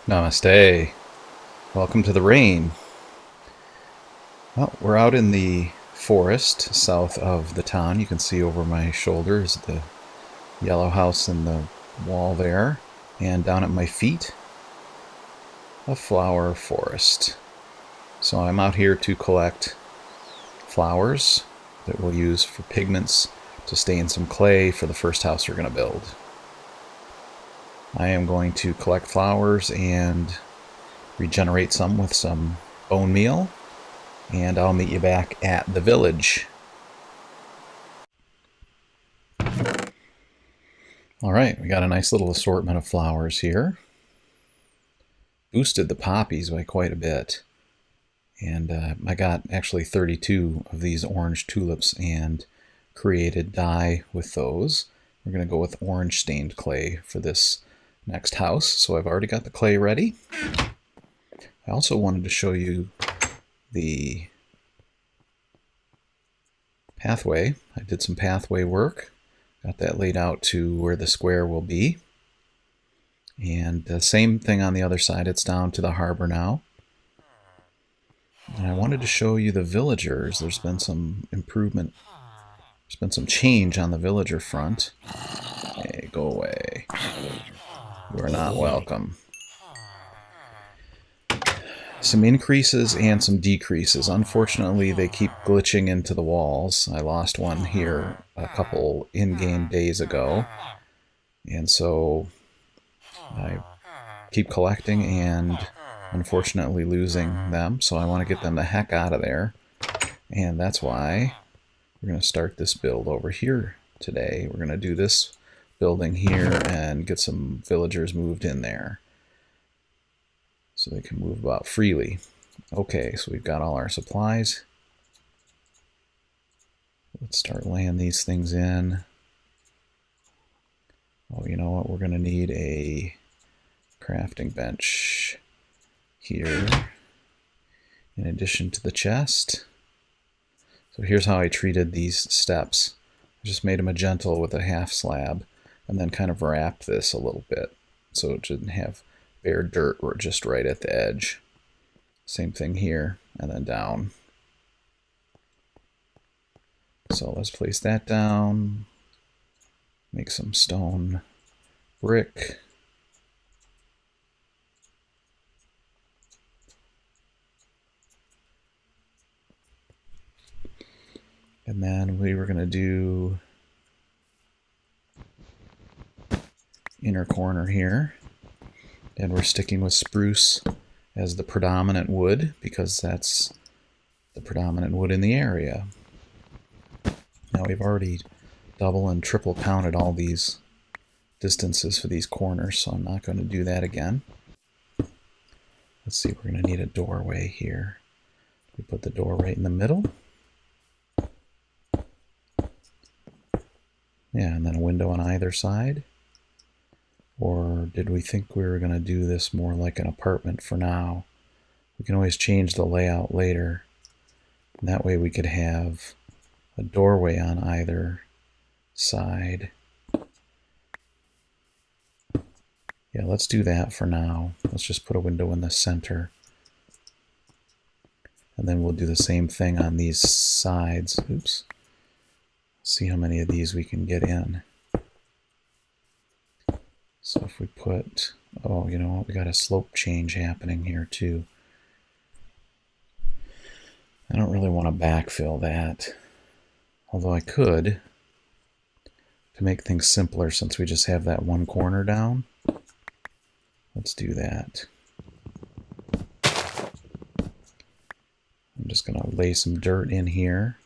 Namaste. Welcome to the rain. Well, we're out in the forest south of the town. You can see over my shoulder is the yellow house in the wall there. And down at my feet, a flower forest. So I'm out here to collect flowers that we'll use for pigments to stain some clay for the first house we're going to build. I am going to collect flowers and regenerate some with some bone meal, and I'll meet you back at the village. Alright, we got a nice little assortment of flowers here. Boosted the poppies by quite a bit. And I got actually 32 of these orange tulips and created dye with those. We're going to go with orange stained clay for this next house. So I've already got the clay ready. I also wanted to show you the pathway. I did some pathway work. Got that laid out to where the square will be. And the same thing on the other side. It's down to the harbor now. And I wanted to show you the villagers. There's been some improvement. There's been some change on the villager front. Hey, go away. You are not welcome. Some increases and some decreases. Unfortunately, they keep glitching into the walls. I lost one here a couple in-game days ago. And so I keep collecting and unfortunately losing them. So I want to get them the heck out of there. And that's why we're going to start this build over here today. We're going to do this building here and get some villagers moved in there, so they can move about freely. Okay, so we've got all our supplies. Let's start laying these things in. Oh, you know what? We're going to need a crafting bench here in addition to the chest. So here's how I treated these steps. I just made them a gentle with a half slab and then kind of wrapped this a little bit so it didn't have bare dirt or just right at the edge. Same thing here, and then down. So let's place that down. Make some stone brick. And then we were going to do inner corner here. And we're sticking with spruce as the predominant wood because that's the predominant wood in the area. Now we've already double and triple counted all these distances for these corners, so I'm not going to do that again. Let's see, we're going to need a doorway here. We put the door right in the middle. Yeah, and then a window on either side. Or did we think we were going to do this more like an apartment for now? We can always change the layout later. And that way we could have a doorway on either side. Yeah, let's do that for now. Let's just put a window in the center. And then we'll do the same thing on these sides. Oops. See how many of these we can get in. So if we put, oh, you know what, we got a slope change happening here too. I don't really want to backfill that, although I could to make things simpler since we just have that one corner down. Let's do that. I'm just going to lay some dirt in here.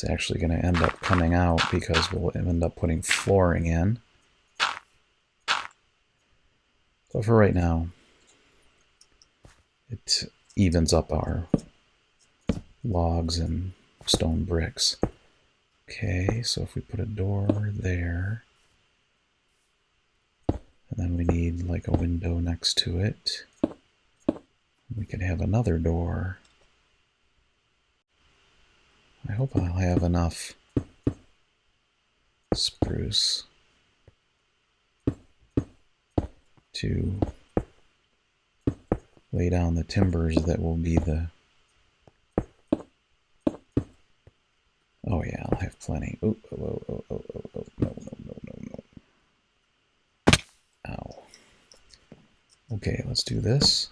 It's actually going to end up coming out because we'll end up putting flooring in. So for right now, it evens up our logs and stone bricks. Okay, so if we put a door there, and then we need like a window next to it, we could have another door. I hope I'll have enough spruce to lay down the timbers that will be the... Oh yeah, I'll have plenty. Oh, oh, oh, oh, oh, oh, no, no, no, no, no. Ow. Okay, let's do this.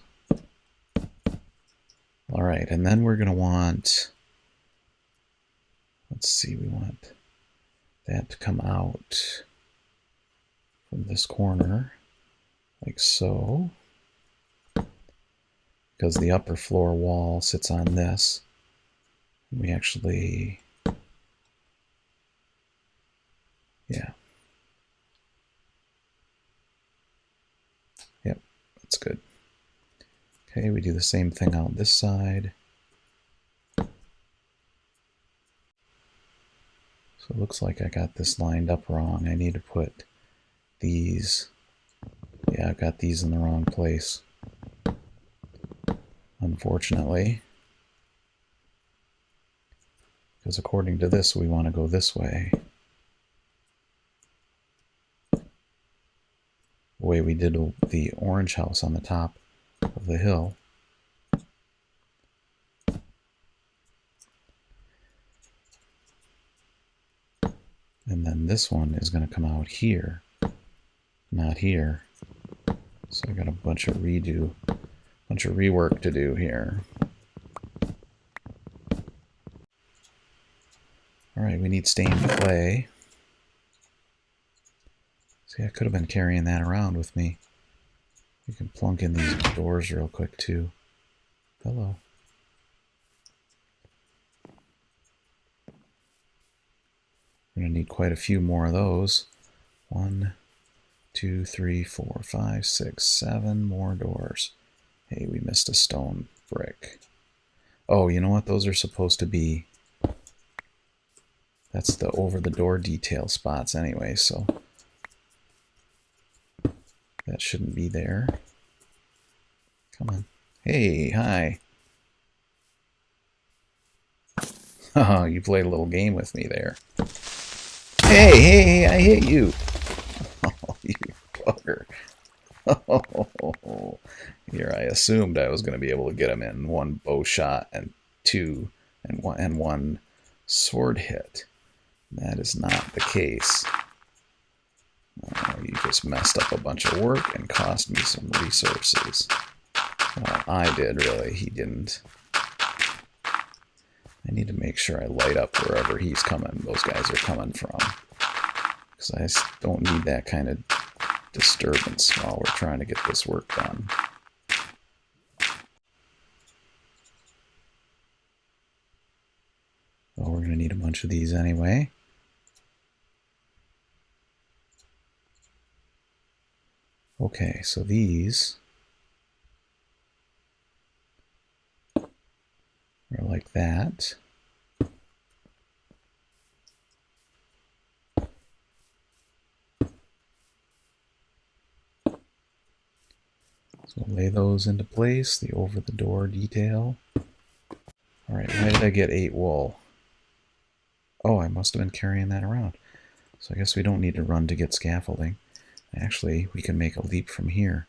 All right, and then we're going to want... Let's see, we want that to come out from this corner, like so. Because the upper floor wall sits on this. We actually... Yeah. Yep, that's good. Okay, we do the same thing on this side. So it looks like I got this lined up wrong. I need to put these... Yeah, I've got these in the wrong place, unfortunately. Because according to this, we want to go this way. The way we did the orange house on the top of the hill. And then this one is going to come out here, not here. So I got a bunch of rework to do here. All right, we need stained clay. See, I could have been carrying that around with me. You can plunk in these doors real quick too. Hello. We're going to need quite a few more of those. 1, 2, 3, 4, 5, 6, 7 more doors. Hey, we missed a stone brick. Oh, you know what? Those are supposed to be... That's the over-the-door detail spots anyway, so... That shouldn't be there. Come on. Hey, hi. Oh, you played a little game with me there. Hey, hey, I hit you. Oh, you bugger. Oh, here I assumed I was going to be able to get him in one bow shot and one sword hit. That is not the case. You just messed up a bunch of work and cost me some resources. Well, I did, really. He didn't. I need to make sure I light up wherever those guys are coming from. Because I don't need that kind of disturbance while we're trying to get this work done. Well, we're going to need a bunch of these anyway. Okay, so these are like that. So lay those into place, the over-the-door detail. All right, why did I get 8 wool? Oh, I must have been carrying that around. So I guess we don't need to run to get scaffolding. Actually, we can make a leap from here.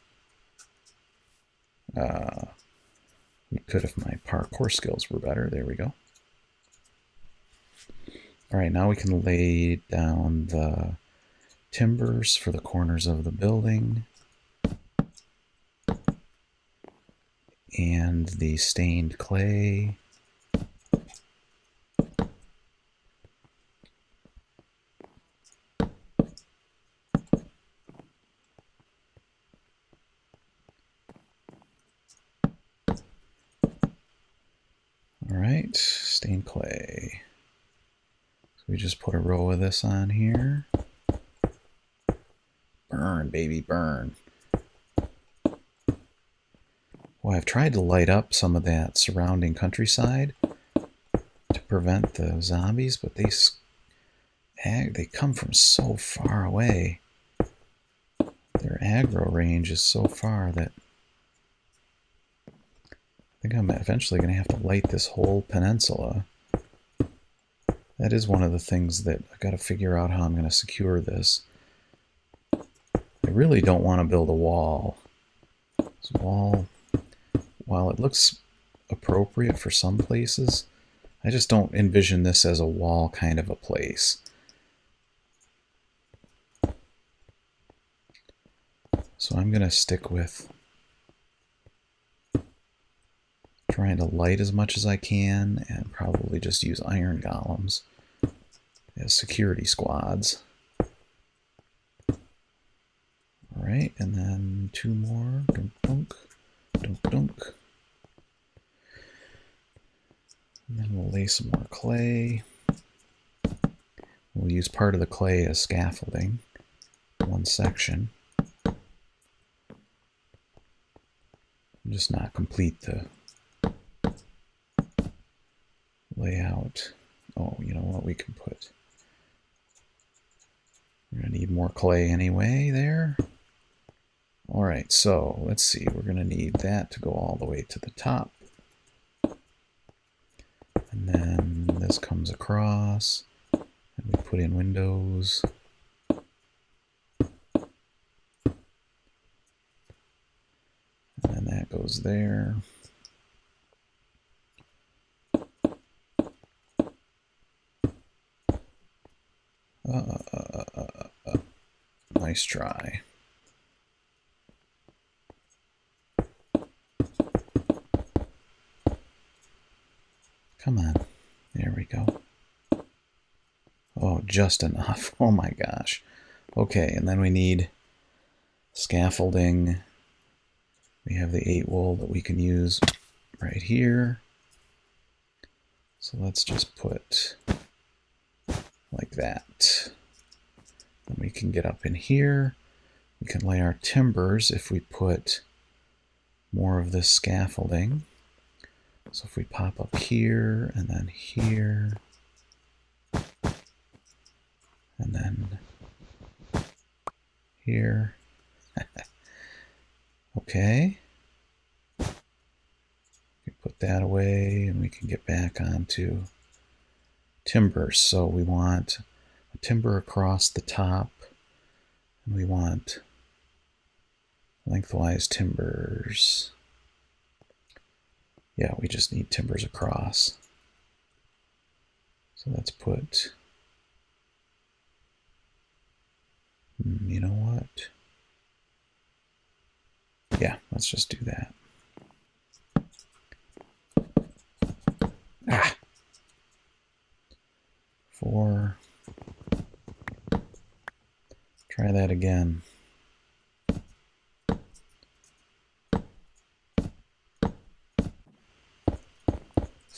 We could if my parkour skills were better. There we go. All right, now we can lay down the timbers for the corners of the building. And the stained clay. Alright, stained clay. So we just put a row of this on here. Burn, baby, burn. Well, I've tried to light up some of that surrounding countryside to prevent the zombies, but they come from so far away. Their aggro range is so far that I think I'm eventually going to have to light this whole peninsula. That is one of the things that I've got to figure out how I'm going to secure this. I really don't want to build a wall. This wall, while it looks appropriate for some places, I just don't envision this as a wall kind of a place. So I'm going to stick with trying to light as much as I can and probably just use iron golems as security squads. Alright, and then 2 more. Dunk, dunk, dunk, dunk. And then we'll lay some more clay. We'll use part of the clay as scaffolding, one section. Just not complete the layout. Oh, you know what we can put? We're going to need more clay anyway there. Alright, so let's see. We're going to need that to go all the way to the top. And then this comes across. And we put in windows. And then that goes there. Nice try. Come on. There we go. Oh, just enough. Oh my gosh. Okay, and then we need scaffolding. We have the 8 wool that we can use right here. So let's just put like that. Then we can get up in here. We can lay our timbers if we put more of this scaffolding. So if we pop up here and then here, and then here. Okay. We put that away and we can get back onto timbers. So we want a timber across the top, and we want lengthwise timbers. Yeah, we just need timbers across. So let's put, you know what? Yeah, let's just do that. Ah! 4. Try that again.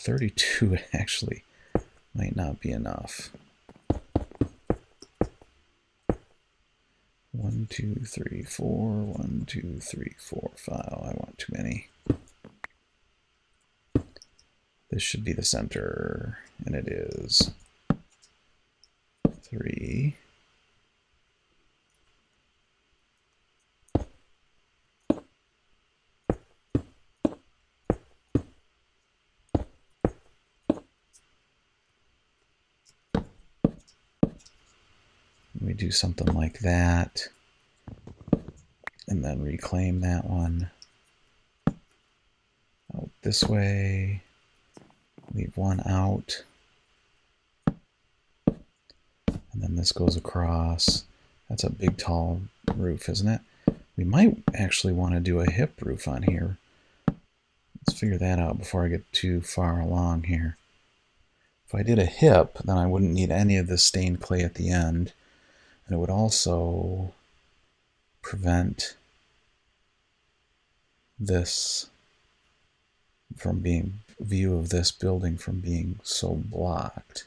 32 actually might not be enough. 1, 2, 3, 4. 1, 2, 3, 4, 5. Oh, I want too many. This should be the center, and it is. 3. We do something like that, and then reclaim that one out this way, leave one out, and then this goes across. That's a big tall roof, isn't it? We might actually want to do a hip roof on here. Let's figure that out before I get too far along here. If I did a hip, then I wouldn't need any of this stained clay at the end. And it would also prevent this from being, view of this building from being so blocked.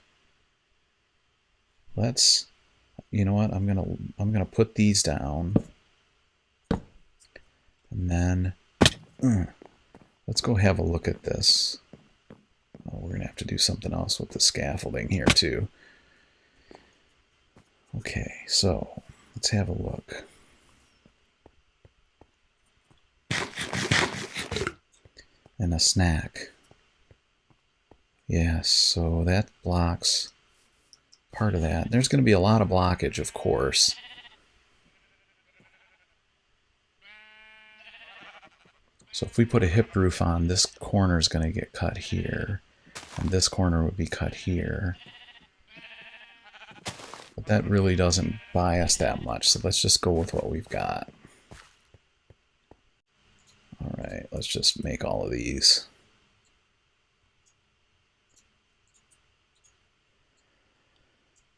Let's, you know what, I'm gonna put these down, and then let's go have a look at this. Oh, we're gonna have to do something else with the scaffolding here too. Okay, so let's have a look. And a snack. Yes, so that blocks part of that. There's going to be a lot of blockage, of course. So if we put a hip roof on, this corner is going to get cut here. And this corner would be cut here. But that really doesn't buy us that much, so let's just go with what we've got. Alright, let's just make all of these.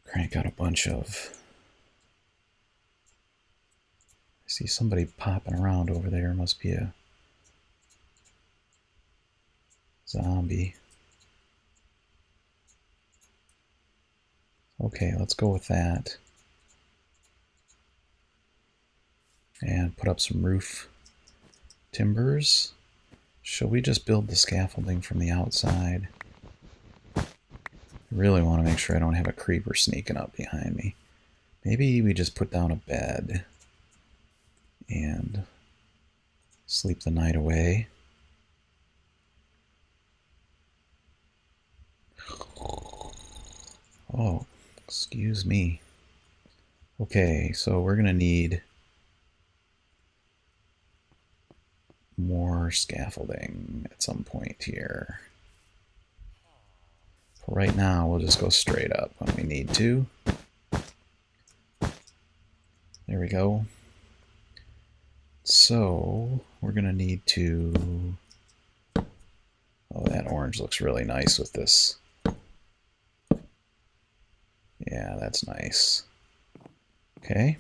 Crank out a bunch of... I see somebody popping around over there. Must be a zombie. Okay, let's go with that. And put up some roof timbers. Shall we just build the scaffolding from the outside? I really want to make sure I don't have a creeper sneaking up behind me. Maybe we just put down a bed and sleep the night away. Oh, excuse me. Okay, so we're going to need more scaffolding at some point here. For right now, we'll just go straight up when we need to. There we go. So, we're going to need to... Oh, that orange looks really nice with this. Yeah, that's nice. Okay.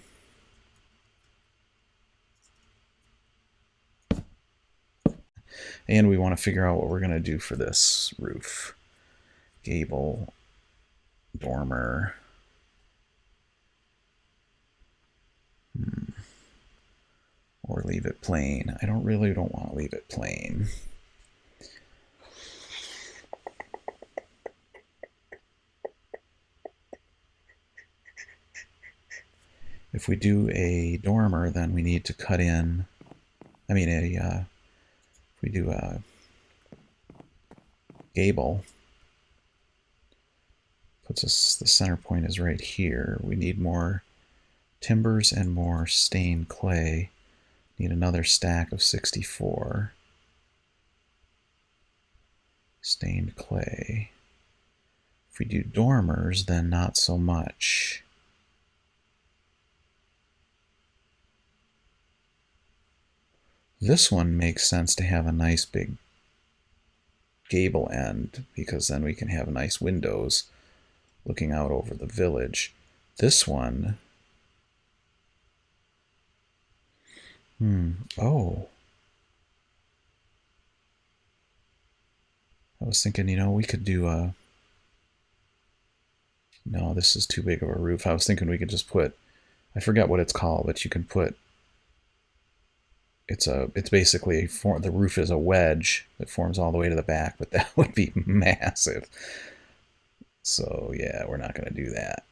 And we want to figure out what we're going to do for this roof. Gable, dormer. Or leave it plain. I really don't want to leave it plain. If we do a dormer, then we need to cut in, if we do a gable, puts us, the center point is right here. We need more timbers and more stained clay. Need another stack of 64. Stained clay. If we do dormers, then not so much. This one makes sense to have a nice big gable end, because then we can have nice windows looking out over the village. This one... Oh. I was thinking, we could do a... No, this is too big of a roof. I was thinking we could just put... I forget what it's called, but you can put... It's basically... The roof is a wedge that forms all the way to the back, but that would be massive. So, yeah, we're not going to do that.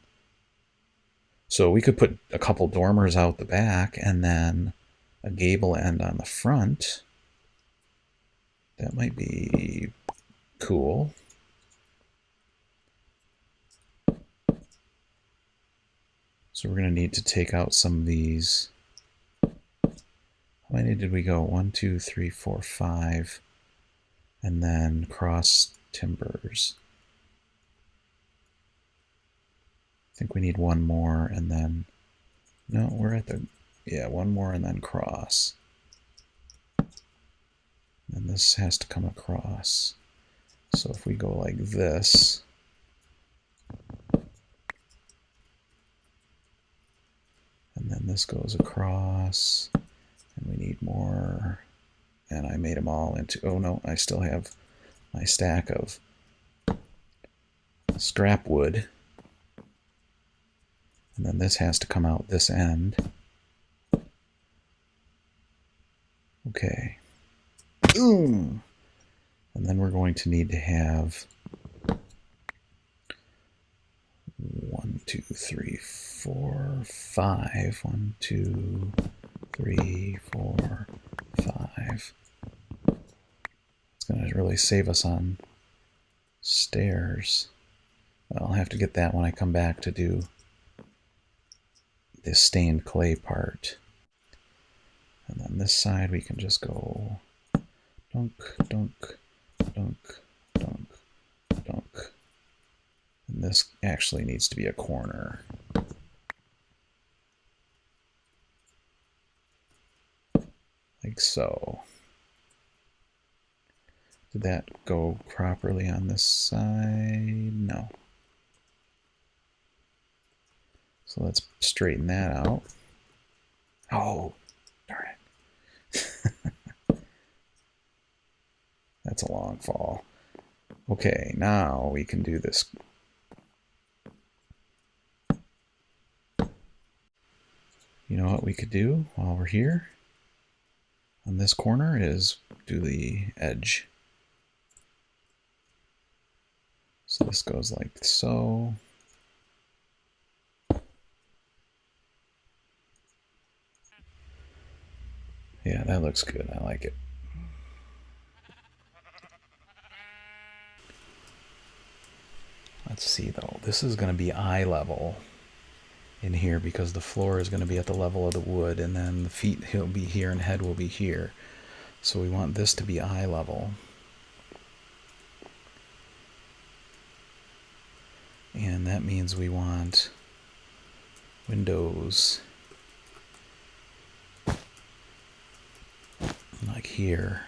So we could put a couple dormers out the back, and then a gable end on the front. That might be cool. So we're going to need to take out some of these. How many did we go? 1, 2, 3, 4, 5. And then cross timbers. I think we need one more, and then... No, we're at the... Yeah, one more and then cross. And this has to come across. So if we go like this... And then this goes across. And we need more. And I made them all into... Oh no, I still have my stack of scrap wood. And then this has to come out this end. Okay. Boom! And then we're going to need to have 1, 2, 3, 4, 5. 1, 2, 3, 4, 5. It's going to really save us on stairs. I'll have to get that when I come back to do this stained clay part. And then this side we can just go dunk, dunk, dunk, dunk, dunk. And this actually needs to be a corner. Like so. Did that go properly on this side? No. So let's straighten that out. Oh, darn it. That's a long fall. Okay, now we can do this. You know what we could do while we're here on this corner is do the edge. So this goes like so. Yeah, that looks good. I like it. Let's see though. This is going to be eye level in here because the floor is going to be at the level of the wood, and then the feet will be here and head will be here. So we want this to be eye level. And that means we want windows like here.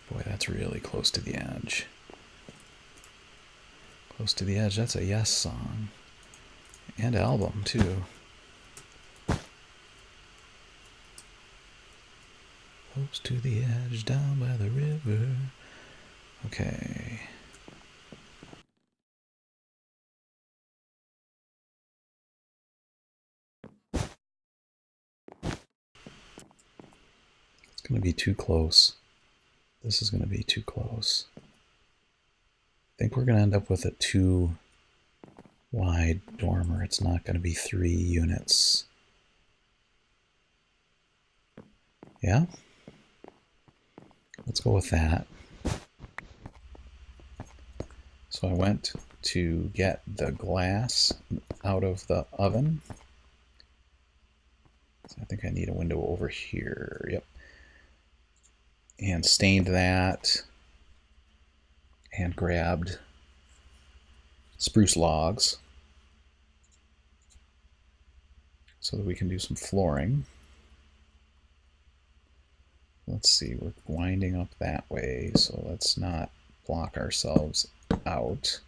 Boy, that's really close to the edge. Close to the edge, that's a Yes song. And album, too. Close to the edge, down by the river. Okay. It's going to be too close. This is going to be too close. I think we're going to end up with a 2 wide dormer. It's not going to be 3 units. Yeah? Let's go with that. So I went to get the glass out of the oven. So I think I need a window over here. Yep. And stained that and grabbed spruce logs so that we can do some flooring. Let's see, we're winding up that way, so let's not block ourselves out.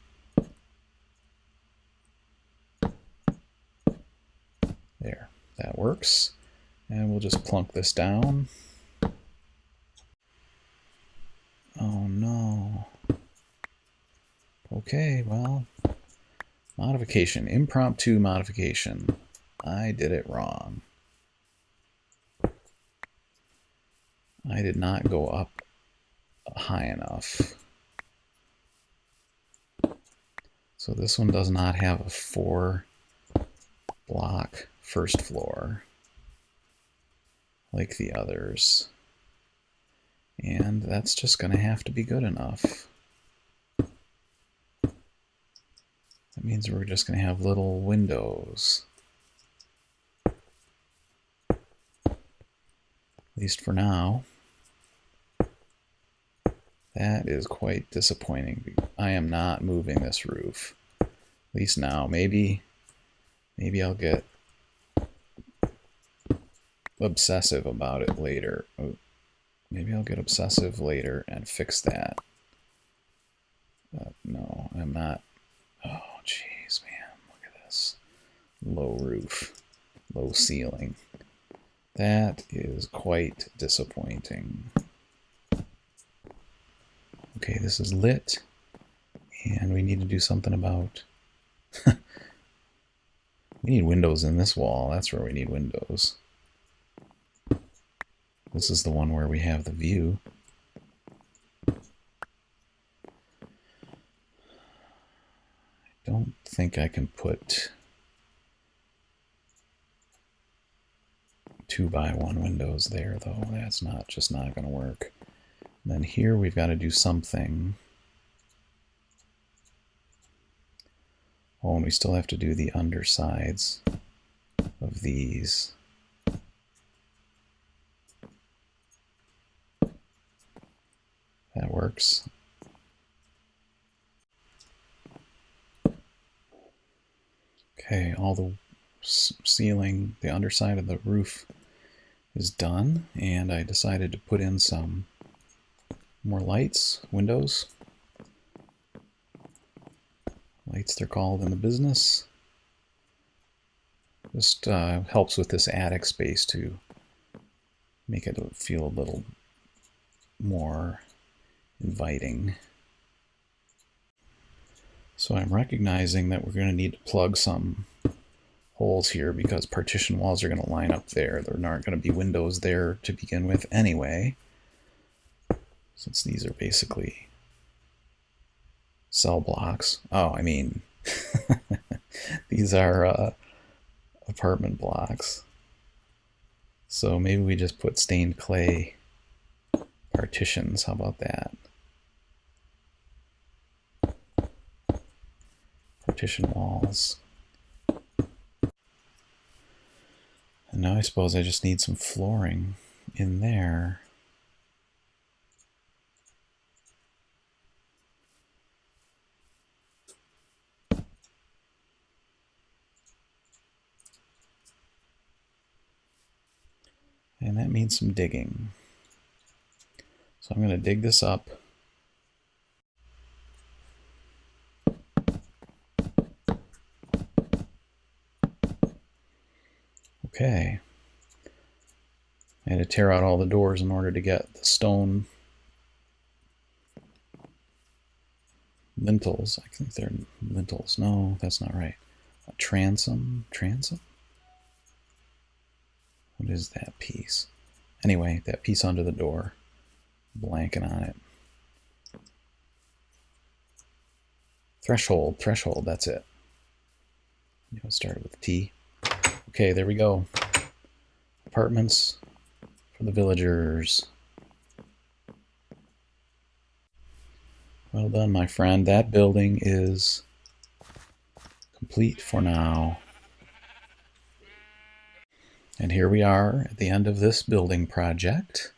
There, that works. And we'll just plunk this down. Oh no. Okay, well, modification, impromptu modification. I did it wrong. I did not go up high enough. So this one does not have a 4 block first floor like the others. And that's just going to have to be good enough. That means we're just going to have little windows. At least for now. That is quite disappointing. I am not moving this roof. At least now. Maybe I'll get obsessive about it later. Maybe I'll get obsessive later and fix that. No, I'm not. Oh, jeez, man. Look at this. Low roof. Low ceiling. That is quite disappointing. Okay, this is lit. And we need to do something about... We need windows in this wall. That's where we need windows. This is the one where we have the view. I don't think I can put 2x1 windows there, though. That's just not going to work. And then here we've got to do something. Oh, and we still have to do the undersides of these. That works. Okay, all the ceiling, the underside of the roof is done, and I decided to put in some more lights, windows. Lights they're called in the business. Just helps with this attic space to make it feel a little more inviting. So I'm recognizing that we're going to need to plug some holes here because partition walls are going to line up there. There aren't going to be windows there to begin with anyway, since these are basically cell blocks. Oh, I mean, these are apartment blocks. So maybe we just put stained clay partitions. How about that? Partition walls. And now I suppose I just need some flooring in there. And that means some digging. So I'm going to dig this up. Okay. I had to tear out all the doors in order to get the stone lintels. I think they're lintels. No, that's not right. A transom? Transom? What is that piece? Anyway, that piece under the door. Blanking on it. Threshold, threshold, that's it. It started with T. Okay, there we go. Apartments for the villagers. Well done, my friend. That building is complete for now. And here we are at the end of this building project.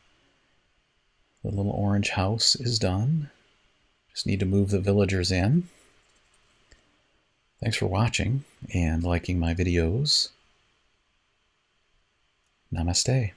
The little orange house is done. Just need to move the villagers in. Thanks for watching and liking my videos. Namaste.